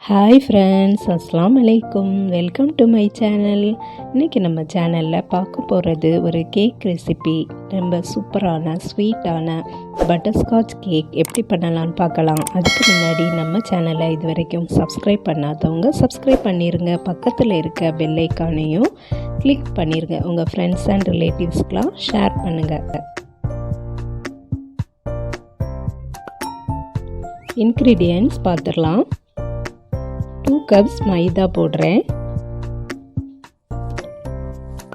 Hi friends, அஸ்ஸலாமு அலைக்கும். Welcome to my channel. இன்றைக்கி நம்ம சேனலில் பார்க்க போகிறது ஒரு கேக் ரெசிபி. ரொம்ப சூப்பரான ஸ்வீட்டான பட்டர்ஸ்காட்ச் கேக் எப்படி பண்ணலான்னு பார்க்கலாம். அதுக்கு முன்னாடி நம்ம சேனலை இது வரைக்கும் சப்ஸ்கிரைப் பண்ணாதவங்க சப்ஸ்கிரைப் பண்ணிடுங்க. பக்கத்தில் இருக்க பெல் ஐக்கானையும் கிளிக் பண்ணிடுங்க. உங்கள் ஃப்ரெண்ட்ஸ் அண்ட் ரிலேட்டிவ்ஸ்க்கெலாம் ஷேர் பண்ணுங்கள். இன்க்ரீடியன்ட்ஸ் பார்த்துடலாம். 2 கப்ஸ் மைதா போடுறேன்.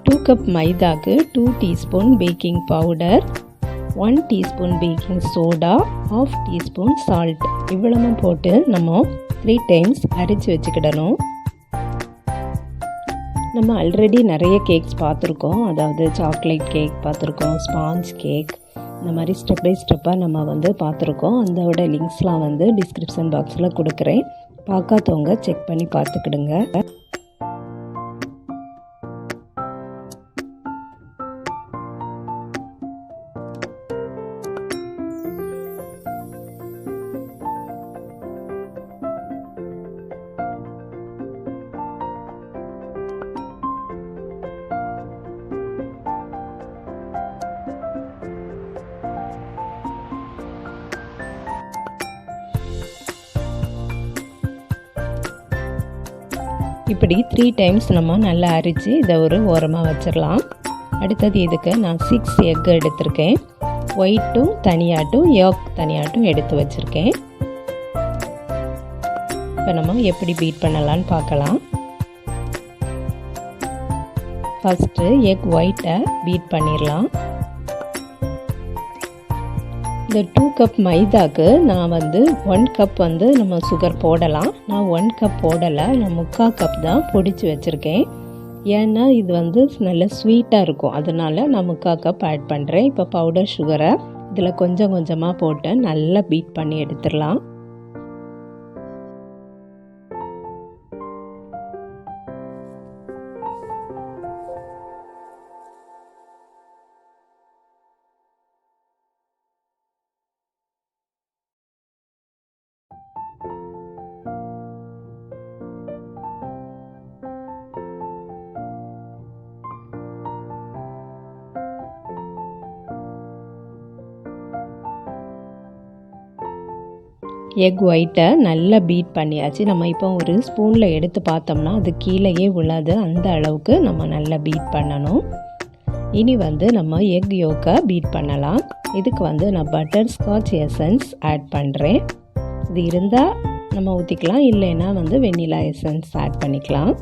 2 கப் மைதாக்கு 2 teaspoon baking powder, 1 teaspoon baking soda, 1/2 teaspoon salt, இவ்வளவும் போட்டு நம்ம 3 டைம்ஸ் அரைச்சி வச்சுக்கிடணும். நம்ம ஆல்ரெடி நிறைய கேக்ஸ் பார்த்துருக்கோம். அதாவது சாக்லேட் கேக் பார்த்துருக்கோம், ஸ்பாஞ்ச் கேக், இந்த மாதிரி ஸ்டெப் பை ஸ்டெப்பாக நம்ம பார்த்துருக்கோம். அதோட லிங்க்ஸ்லாம் டிஸ்கிரிப்ஷன் பாக்ஸில் கொடுக்குறேன். பார்க்காதவங்க செக் பண்ணி பார்த்துக்கிடுங்க. இப்படி 3 டைம்ஸ் நம்ம நல்லா அரைச்சி இதை ஒரு ஓரமாக வச்சிடலாம். அடுத்தது இதுக்கு நான் 6 எக் எடுத்திருக்கேன். ஒயிட்டும் தனியாட்டும் யோக் தனியாட்டும் எடுத்து வச்சுருக்கேன். இப்போ நம்ம எப்படி பீட் பண்ணலான்னு பார்க்கலாம். ஃபஸ்ட்டு எக் ஒயிட்டை பீட் பண்ணிடலாம். இந்த 2 கப் மைதாக்கு நான் 1 கப் நம்ம சுகர் போடலாம். நான் 1 கப் போடலை, நான் 3/4 கப் தான் பொடிச்சு வச்சுருக்கேன். ஏன்னா இது நல்ல ஸ்வீட்டாக இருக்கும், அதனால நான் 3/4 கப் ஆட் பண்ணுறேன். இப்போ பவுடர் சுகரை இதில் கொஞ்சம் கொஞ்சமாக போட்டு நல்லா பீட் பண்ணி எடுத்துடலாம். எக் ஒயிட்டை நல்லா பீட் பண்ணியாச்சு. நம்ம இப்போ ஒரு ஸ்பூனில் எடுத்து பார்த்தோம்னா அது கீழேயே விழாது, அந்த அளவுக்கு நம்ம நல்லா பீட் பண்ணணும். இனி நம்ம எக் யோக்கை பீட் பண்ணலாம். இதுக்கு நான் பட்டர்ஸ்காட்ச் எசன்ஸ் ஆட் பண்ணுறேன். இது இருந்தால் நம்ம ஊற்றிக்கலாம், இல்லைன்னா வெண்ணிலா எசன்ஸ் ஆட் பண்ணிக்கலாம்.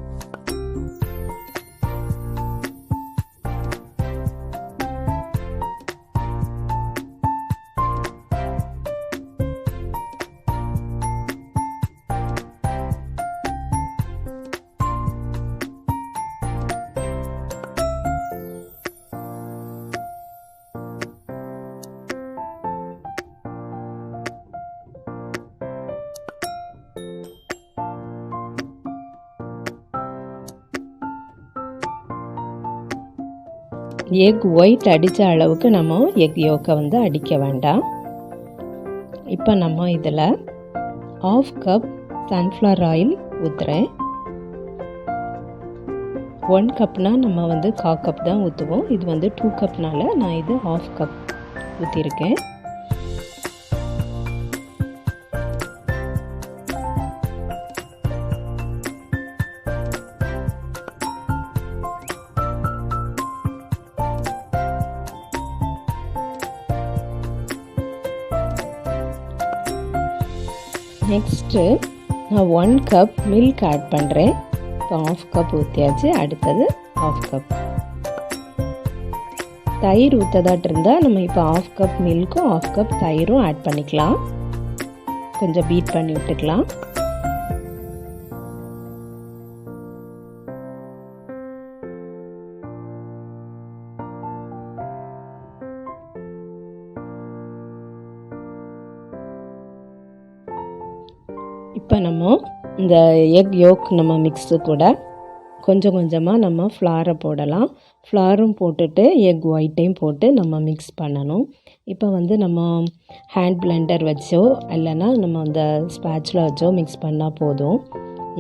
எக் ஒயிட் அடித்த அளவுக்கு நம்ம எக் யோக்கை அடிக்க வேண்டாம். இப்போ நம்ம இதில் 1/2 கப் சன்ஃப்ளவர் ஆயில் ஊற்றுறேன். 1 கப்னால் நம்ம 1/4 கப் தான் ஊற்றுவோம். இது 2 கப்னால நான் இது 1/2 கப் ஊற்றிருக்கேன். நெக்ஸ்ட்டு நான் 1 கப் மில்க் ஆட் பண்ணுறேன். இப்போ 1/2 கப் ஊற்றியாச்சு. அடுத்தது 1/2 கப் தயிர் ஊற்றதாட்டு இருந்தால் நம்ம இப்போ 1/2 கப் மில்க்கும் 1/2 கப் தயிரும் ஆட் பண்ணிக்கலாம். கொஞ்சம் பீட் பண்ணி விட்டுக்கலாம். இப்போ நம்ம இந்த எக் யோக் நம்ம மிக்ஸு கூட கொஞ்சம் கொஞ்சமாக நம்ம ஃப்ளாரை போடலாம். ஃப்ளாரும் போட்டுட்டு எக் ஒயிட்டையும் போட்டு நம்ம மிக்ஸ் பண்ணணும். இப்போ வந்து நம்ம ஹேண்ட் பிளெண்டர் வச்சோ இல்லைன்னா நம்ம அந்த ஸ்பேட்சுலா வச்சோ மிக்ஸ் பண்ணால் போதும்.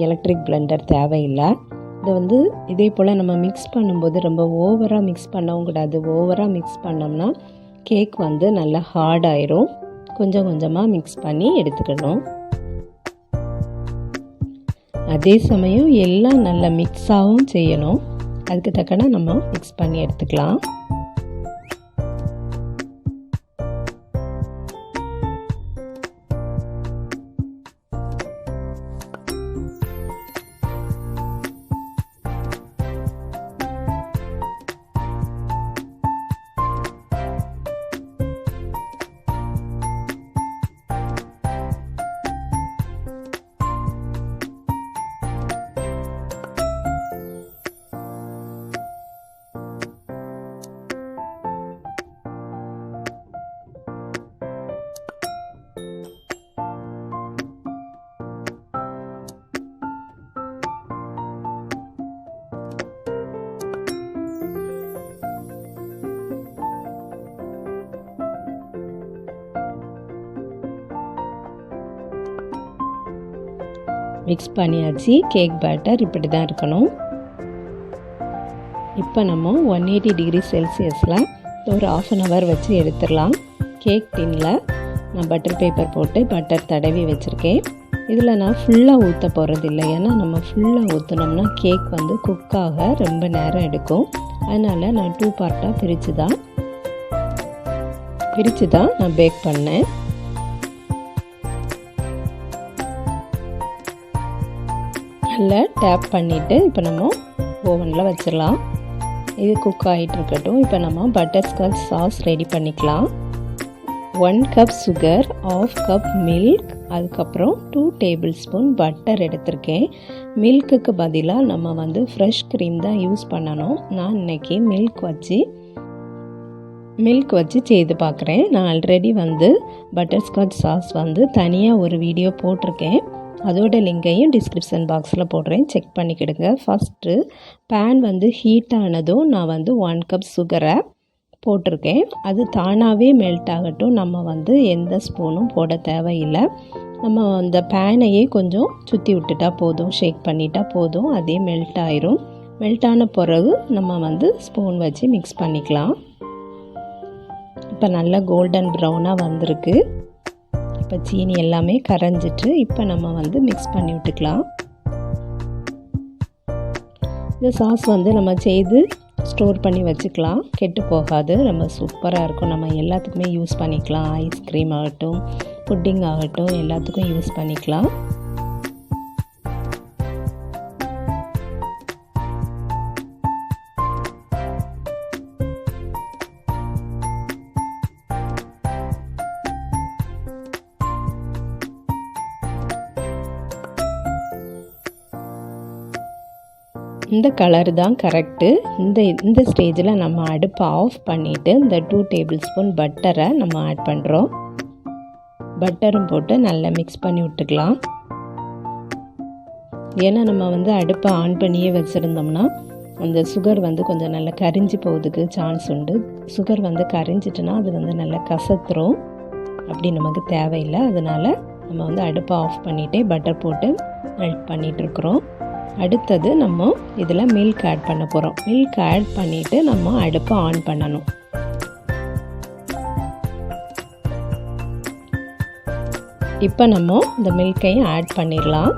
எலக்ட்ரிக் பிளெண்டர் தேவையில்லை. இதை வந்து இதே போல் நம்ம மிக்ஸ் பண்ணும்போது ரொம்ப ஓவராக மிக்ஸ் பண்ணவும் கூடாது. ஓவராக மிக்ஸ் பண்ணோம்னா கேக் வந்து நல்லா ஹார்ட் ஆயிரும். கொஞ்சம் கொஞ்சமாக மிக்ஸ் பண்ணி எடுத்துக்கணும். அதே சமயம் எல்லாம் நல்லா மிக்ஸாகவும் செய்யணும். அதுக்கு தக்கன நம்ம மிக்ஸ் பண்ணி எடுத்துக்கலாம். மிக்ஸ் பண்ணியாச்சு. கேக் பேட்டர் இப்படி தான் இருக்கணும். இப்போ நம்ம 180 டிகிரி செல்சியஸில் ஒரு 1/2 hour வச்சு எடுத்துடலாம். கேக் டின்னில் நான் பட்டர் பேப்பர் போட்டு பட்டர் தடவி வச்சுருக்கேன். இதில் நான் ஃபுல்லாக ஊற்ற போகிறது இல்லை. ஏன்னா நம்ம ஃபுல்லாக ஊற்றினோம்னா கேக் வந்து குக்காக ரொம்ப நேரம் எடுக்கும். அதனால் நான் 2 பார்ட்டாக பிரித்து தான் நான் பேக் பண்ணேன். நல்லா டேப் பண்ணிவிட்டு இப்போ நம்ம ஓவனில் வச்சிடலாம். இது குக் ஆகிட்டு இருக்கட்டும். இப்போ நம்ம பட்டர்ஸ்காட்ச் சாஸ் ரெடி பண்ணிக்கலாம். 1 கப் சுகர், 1/2 கப் மில்க், அதுக்கப்புறம் 2 டேபிள்ஸ்பூன் பட்டர் எடுத்திருக்கேன். மில்க்குக்கு பதிலாக நம்ம வந்து ஃப்ரெஷ் க்ரீம் தான் யூஸ் பண்ணணும். நான் இன்றைக்கி மில்க் வச்சு செய்து பார்க்குறேன். நான் ஆல்ரெடி வந்து பட்டர்ஸ்காட்ச் சாஸ் வந்து தனியாக ஒரு வீடியோ போட்டிருக்கேன். அதோட லிங்கையும் டிஸ்கிரிப்ஷன் பாக்ஸில் போடுறேன், செக் பண்ணிக்கிடுங்க. ஃபஸ்ட்டு பேன் வந்து ஹீட் ஆனதும் நான் வந்து 1 கப் சுகரை போட்டிருக்கேன். அது தானாகவே மெல்ட் ஆகட்டும். நம்ம வந்து எந்த ஸ்பூனும் போட தேவையில்லை. நம்ம அந்த பேனையே கொஞ்சம் சுற்றி விட்டுட்டா போதும், ஷேக் பண்ணிட்டா போதும், அதே மெல்ட் ஆயிரும். மெல்ட் ஆன பிறகு நம்ம வந்து ஸ்பூன் வச்சு மிக்ஸ் பண்ணிக்கலாம். இப்போ நல்லா கோல்டன் ப்ரௌனாக வந்திருக்கு. இப்போ சீனி எல்லாமே கரைஞ்சிட்டு இப்போ நம்ம வந்து மிக்ஸ் பண்ணி விட்டுக்கலாம். இந்த சாஸ் வந்து நம்ம செய்து ஸ்டோர் பண்ணி வச்சுக்கலாம், கெட்டு போகாது, ரொம்ப சூப்பராக இருக்கும். நம்ம எல்லாத்துக்குமே யூஸ் பண்ணிக்கலாம். ஐஸ்கிரீம் ஆகட்டும், புட்டிங் ஆகட்டும், எல்லாத்துக்கும் யூஸ் பண்ணிக்கலாம். இந்த கலர் தான் கரெக்டு. இந்த ஸ்டேஜில் நம்ம அடுப்பை ஆஃப் பண்ணிவிட்டு இந்த 2 டேபிள்ஸ்பூன் பட்டரை நம்ம ஆட் பண்ணுறோம். பட்டரும் போட்டு நல்லா மிக்ஸ் பண்ணி விட்டுக்கலாம். ஏன்னா நம்ம வந்து அடுப்பை ஆன் பண்ணியே வச்சுருந்தோம்னா அந்த சுகர் வந்து கொஞ்சம் நல்லா கரிஞ்சு போகிறதுக்கு சான்ஸ் உண்டு. சுகர் வந்து கரிஞ்சிட்டுனா அது வந்து நல்லா கசத்துரும். அப்படி நமக்கு தேவையில்லை. அதனால் நம்ம வந்து அடுப்பை ஆஃப் பண்ணிகிட்டே பட்டர் போட்டு மெல்ட் பண்ணிகிட்ருக்குறோம். அடுத்தது நம்ம இதில் மில்க் ஆட் பண்ண போகிறோம். மில்க் ஆட் பண்ணிவிட்டு நம்ம அடுப்பை ஆன் பண்ணணும். இப்போ நம்ம இந்த மில்கையும் ஆட் பண்ணிடலாம்.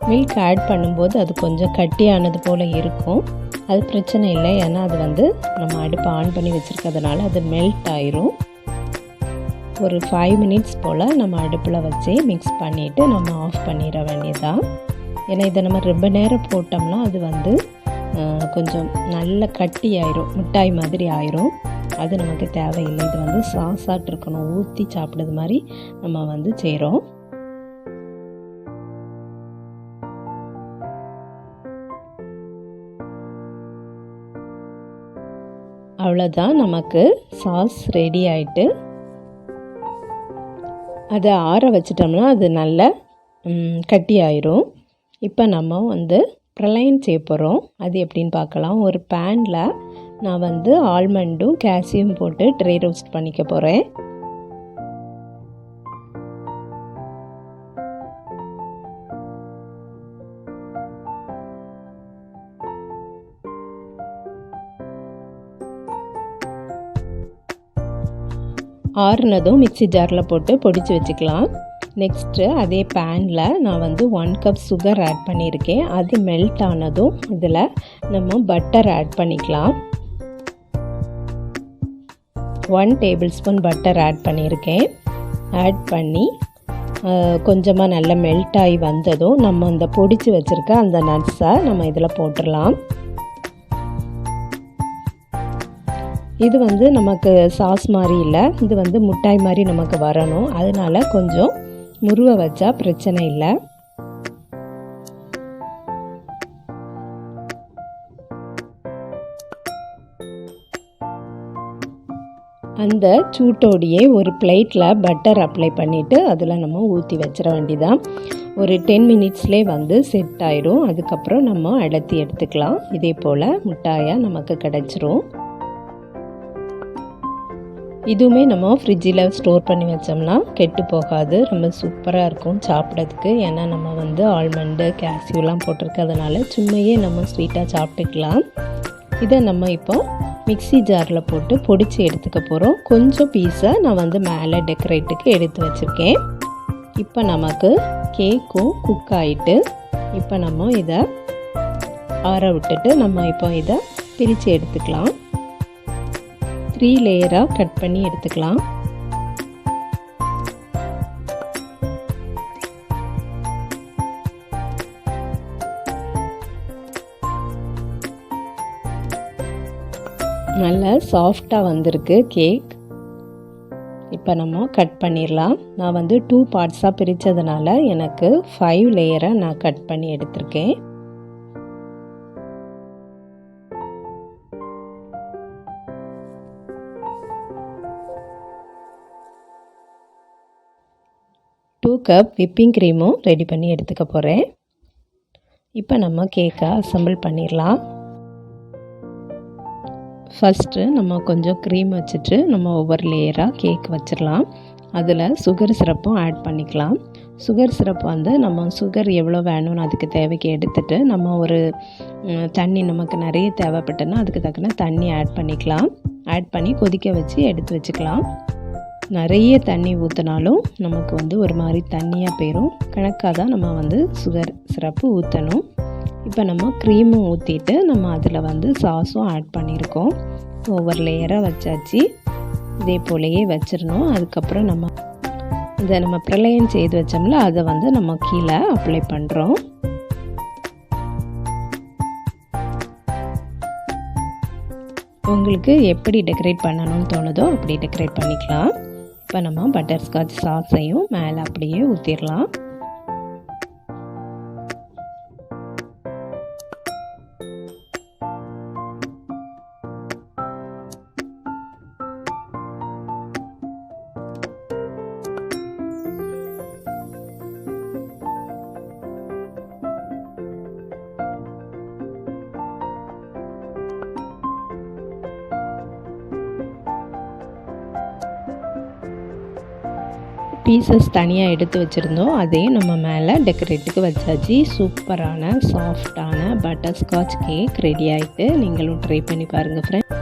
மில்க் ஆட் பண்ணும்போது அது கொஞ்சம் கட்டியானது போல் இருக்கும். அது பிரச்சனை இல்லை. ஏன்னா அது வந்து நம்ம அடுப்பை ஆன் பண்ணி வச்சுருக்கிறதுனால அது மெல்ட் ஆயிரும். ஒரு 5 minutes போல் நம்ம அடுப்பில் வச்சு மிக்ஸ் பண்ணிவிட்டு நம்ம ஆஃப் பண்ணிட வேண்டியதுதான். ஏன்னா இதை நம்ம ரொம்ப நேரம் போட்டோம்னா அது வந்து கொஞ்சம் நல்ல கட்டி ஆயிரும், மிட்டாய் மாதிரி ஆயிரும். அது நமக்கு தேவையில்லை. இது வந்து சாஸாட்டு இருக்கணும், ஊற்றி சாப்பிடுறது மாதிரி நம்ம வந்து செய்கிறோம். அவ்வளோதான், நமக்கு சாஸ் ரெடி ஆயிட்டு. அதை ஆற வச்சிட்டோம்னா அது நல்ல கட்டி ஆயிரும். இப்போ நம்ம வந்து பிரளைன் செய்ய போகிறோம். அது எப்படின்னு பார்க்கலாம். ஒரு பேனில் நான் வந்து ஆல்மண்டும் கேஷ்யூம் போட்டு ட்ரை ரோஸ்ட் பண்ணிக்க போகிறேன். ஆறுனதும் மிக்ஸி ஜாரில் போட்டு பொடிச்சு வச்சுக்கலாம். நெக்ஸ்ட்டு அதே பேனில் நான் வந்து 1 கப் சுகர் ஆட் பண்ணியிருக்கேன். அது மெல்ட் ஆனதும் இதில் நம்ம பட்டர் ஆட் பண்ணிக்கலாம். 1 டேபிள் ஸ்பூன் பட்டர் ஆட் பண்ணியிருக்கேன். ஆட் பண்ணி கொஞ்சமாக நல்லா மெல்ட் ஆகி வந்ததும் நம்ம இந்த பொடிச்சு வச்சுருக்க அந்த நட்ஸை நம்ம இதில் போட்டுடலாம். இது வந்து நமக்கு சாஸ் மாதிரி இல்லை, இது வந்து மிட்டாய் மாதிரி நமக்கு வரணும். அதனால கொஞ்சம் முருவ வச்சா பிரச்சனை இல்லை. அந்த சூட்டோடையே ஒரு பிளேட்டில் பட்டர் அப்ளை பண்ணிவிட்டு அதில் நம்ம ஊற்றி வச்சிட வேண்டியதான். ஒரு 10 மினிட்ஸ்லேயே வந்து செட் ஆயிடும். அதுக்கப்புறம் நம்ம அடர்த்தி எடுத்துக்கலாம். இதே போல் மிட்டாயாக நமக்கு கிடச்சிரும். இதுவுமே நம்ம ஃப்ரிட்ஜில் ஸ்டோர் பண்ணி வச்சோம்னா கெட்டு போகாது. ரொம்ப சூப்பராக இருக்கும் சாப்பிட்றதுக்கு. ஏன்னா நம்ம வந்து ஆல்மண்டு கேஷ்யூலாம் போட்டிருக்கிறதுனால சும்மையே நம்ம ஸ்வீட்டாக சாப்பிட்டுக்கலாம். இதை நம்ம இப்போ மிக்ஸி ஜாரில் போட்டு பொடிச்சு எடுத்துக்க போகிறோம். கொஞ்சம் பீஸை நான் வந்து மேலே டெக்கரேட்டுக்கு எடுத்து வச்சுருக்கேன். இப்போ நமக்கு கேக்கும் குக் ஆகிட்டு இப்போ நம்ம இதை ஆற விட்டுட்டு நம்ம இப்போ இதை பிரித்து எடுத்துக்கலாம். 3 லேயராக கட் பண்ணி எடுத்துக்கலாம். நல்லா சாஃப்டாக வந்திருக்கு கேக். இப்போ நம்ம கட் பண்ணிடலாம். நான் வந்து 2 பார்ட்ஸாக பிரித்ததுனால எனக்கு 5 லேயரை நான் கட் பண்ணி எடுத்திருக்கேன். கப் விப்பிங் க்ரீமும் ரெடி பண்ணி எடுத்துக்க போகிறேன். இப்போ நம்ம கேக்கை அசம்பிள் பண்ணிடலாம். ஃபஸ்ட்டு நம்ம கொஞ்சம் க்ரீம் வச்சுட்டு நம்ம ஒவ்வொரு லேயராக கேக் வச்சிடலாம். அதில் சுகர் சிரப்பும் ஆட் பண்ணிக்கலாம். சுகர் சிரப் வந்து நம்ம சுகர் எவ்வளோ வேணும்னு அதுக்கு தேவைக்கு எடுத்துகிட்டு நம்ம ஒரு தண்ணி நமக்கு நிறைய தேவைப்பட்டதுன்னா அதுக்கு தக்கன தண்ணி ஆட் பண்ணிக்கலாம். ஆட் பண்ணி கொதிக்க வச்சு எடுத்து வச்சுக்கலாம். நிறைய தண்ணி ஊற்றினாலும் நமக்கு வந்து ஒரு மாதிரி தண்ணியாக போயிடும். கணக்காக தான் நம்ம வந்து சுகர் சிரப்பு ஊற்றணும். இப்போ நம்ம க்ரீமும் ஊற்றிட்டு நம்ம அதில் வந்து சாஸும் ஆட் பண்ணியிருக்கோம். ஒவ்வொரு லேயராக வச்சாச்சு. இதே போலையே வச்சிடணும். அதுக்கப்புறம் இதை நம்ம பிரளையம் செய்து வச்சோம்ல அதை வந்து நம்ம கீழே அப்ளை பண்ணுறோம். உங்களுக்கு எப்படி டெக்கரேட் பண்ணணும்னு தோணுதோ அப்படி டெக்கரேட் பண்ணிக்கலாம். இப்போ நம்ம பட்டர்ஸ்காட்ச் சாஸையும் மேலே அப்படியே ஊற்றிடலாம். பீசஸ் தனியாக எடுத்து வச்சுருந்தோம். அதையும் நம்ம மேலே டெக்கரேட்டுக்கு வச்சாச்சு. சூப்பரான சாஃப்டான பட்டர்ஸ்காட்ச் கேக் ரெடி ஆகிட்டு நீங்களும் ட்ரை பண்ணி பாருங்கள் ஃப்ரெண்ட்ஸ்.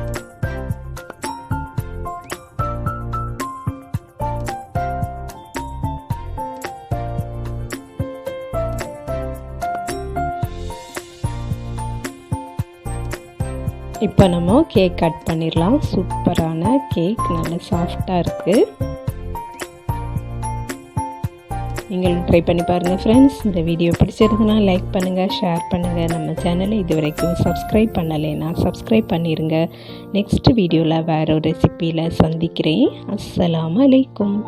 இப்போ நம்ம கேக் கட் பண்ணிடலாம். சூப்பரான கேக் நல்லா சாஃப்டாக இருக்குது. நீங்களும் ட்ரை பண்ணி பாருங்கள் ஃப்ரெண்ட்ஸ். இந்த வீடியோ பிடிச்சிருந்ததுன்னா லைக் பண்ணுங்கள், ஷேர் பண்ணுங்கள். நம்ம சேனலை இது வரைக்கும் சப்ஸ்கிரைப் பண்ணலைன்னா சப்ஸ்கிரைப் பண்ணிடுங்க. நெக்ஸ்ட் வீடியோவில் வேறு ஒரு ரெசிப்பியில் சந்திக்கிறேன். அஸ்ஸலாமு அலைக்கும்.